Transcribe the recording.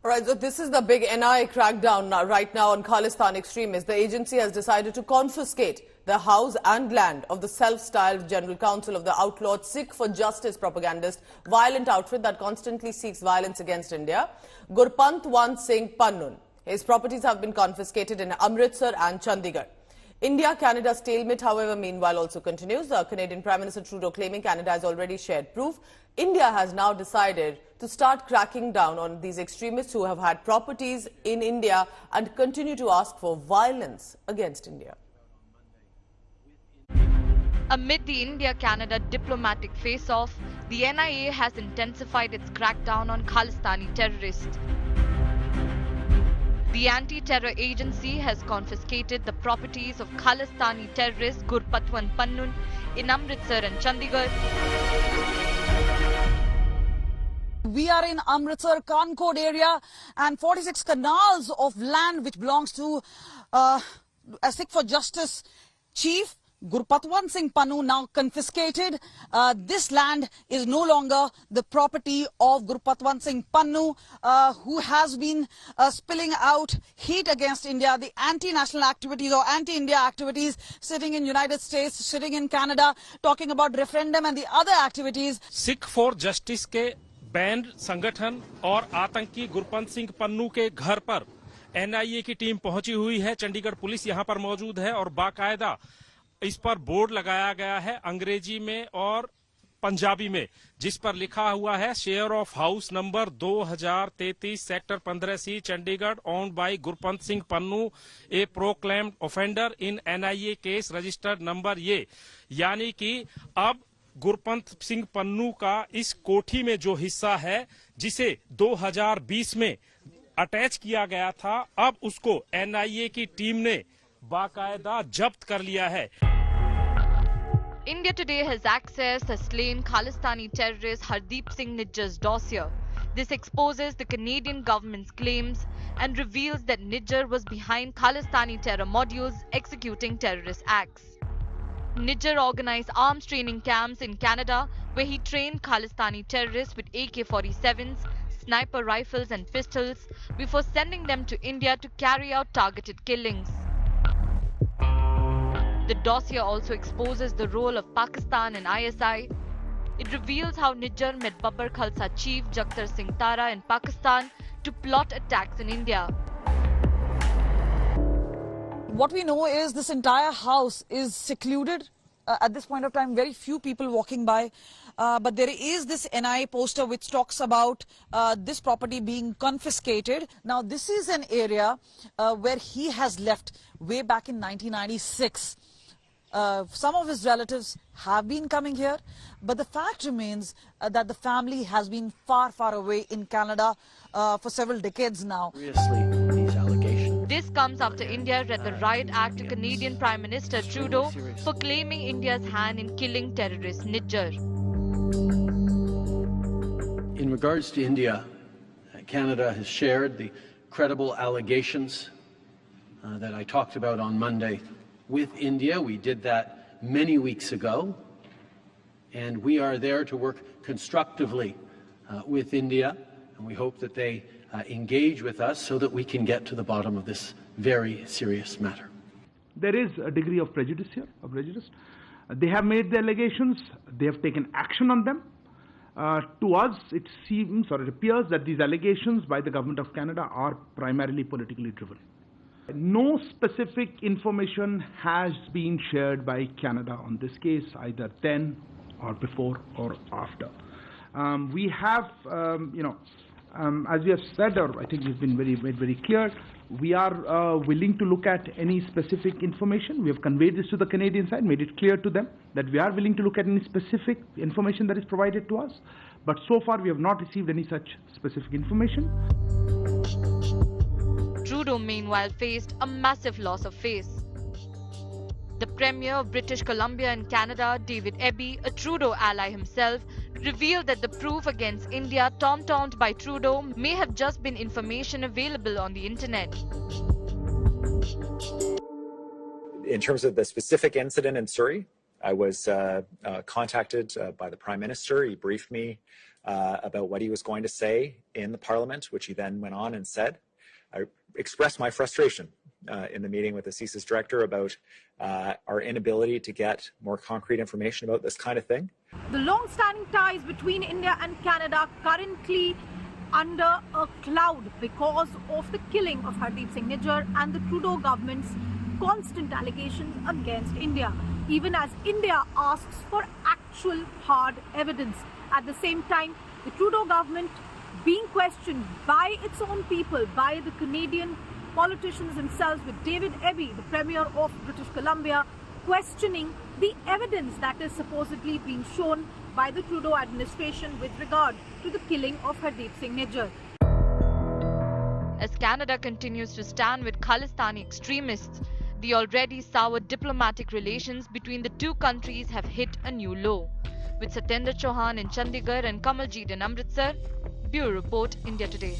All right, so this is the big NIA crackdown right now on Khalistani extremists. The agency has decided to confiscate the house and land of the self-styled General Counsel of the outlawed Sikh for Justice propagandist, violent outfit that constantly seeks violence against India, Gurpant Singh Pannu. His properties have been confiscated in Amritsar and Chandigarh. India-Canada stalemate, however, meanwhile also continues. The Canadian Prime Minister Trudeau claiming Canada has already shared proof. India has now decided to start cracking down on these extremists who have had properties in India and continue to ask for violence against India. Amid the India-Canada diplomatic face-off, the NIA has intensified its crackdown on Khalistani terrorists. The anti-terror agency has confiscated the properties of Khalistani terrorist Gurpant Pannu in Amritsar and Chandigarh. We are in Amritsar, Kanpur area, and 46 canals of land which belongs to a Sikh for Justice chief, Gurpant Singh Pannu, now confiscated. This land is no longer the property of Gurpant Singh Pannu, who has been spilling out heat against India, the anti-national activities or anti-India activities, sitting in United States, sitting in Canada, talking about referendum and the other activities. Sikh for Justice के band संगठन और आतंकी गुरपंत सिंह पन्नू के घर पर NIA की team पहुंची हुई है। चंडीगढ़ पुलिस यहां पर मौजूद है और बाकायदा इस पर बोर्ड लगाया गया है अंग्रेजी में और पंजाबी में, जिस पर लिखा हुआ है share of house number 2033 sector 15C Chandigarh owned by Gurpant Singh Pannun a proclaimed offender in NIA case registered number ये। यानी कि अब गुरपंत सिंह पन्नू का इस कोठी में जो हिस्सा है जिसे 2020 में अटैच किया गया था, अब उसको NIA की टीम ने बाकायदा जब्त कर लिया है। India today has accessed the slain Khalistani terrorist Hardeep Singh Nijjar's dossier. This exposes the Canadian government's claims and reveals that Nijjar was behind Khalistani terror modules executing terrorist acts. Nijjar organized arms training camps in Canada where he trained Khalistani terrorists with AK-47s, sniper rifles and pistols before sending them to India to carry out targeted killings. The dossier also exposes the role of Pakistan and ISI. It reveals how Nijjar met Babbar Khalsa chief Jakhtar Singh Tara in Pakistan to plot attacks in India. What we know is this entire house is secluded. At this point of time, very few people walking by. But there is this NIA poster which talks about this property being confiscated. Now, this is an area where he has left way back in 1996. Some of his relatives have been coming here, but the fact remains that the family has been far, far away in Canada for several decades now. This comes after India read the riot act to Canadian Prime Minister Trudeau for claiming India's hand in killing terrorist Nijjar. In regards to India, Canada has shared the credible allegations that I talked about on Monday with India. We did that many weeks ago, and we are there to work constructively with India, and we hope that they engage with us so that we can get to the bottom of this very serious matter. There is a degree of prejudice here, They have made the allegations, they have taken action on them. To us, it seems or it appears that these allegations by the Government of Canada are primarily politically driven. No specific information has been shared by Canada on this case, either then or before or after. We have, as we have said, or I think we've been made very clear, we are willing to look at any specific information. We have conveyed this to the Canadian side, made it clear to them that we are willing to look at any specific information that is provided to us. But so far, we have not received any such specific information. Trudeau, meanwhile, faced a massive loss of face. The Premier of British Columbia and Canada, David Eby, a Trudeau ally himself, revealed that the proof against India tom-tommed by Trudeau may have just been information available on the internet. In terms of the specific incident in Surrey, I was contacted by the Prime Minister. He briefed me about what he was going to say in the parliament, which he then went on and said. I expressed my frustration in the meeting with the CSIS director about our inability to get more concrete information about this kind of thing. The long-standing ties between India and Canada currently under a cloud because of the killing of Hardeep Singh Nijjar and the Trudeau government's constant allegations against India, even as India asks for actual hard evidence. At the same time, the Trudeau government being questioned by its own people, by the Canadian politicians themselves, with David Eby, the Premier of British Columbia, questioning the evidence that is supposedly being shown by the Trudeau administration with regard to the killing of Hardeep Singh Nijjar. As Canada continues to stand with Khalistani extremists, the already sour diplomatic relations between the two countries have hit a new low. With Satyendra Chauhan in Chandigarh and Kamaljeet in Amritsar, Bureau Report, India Today.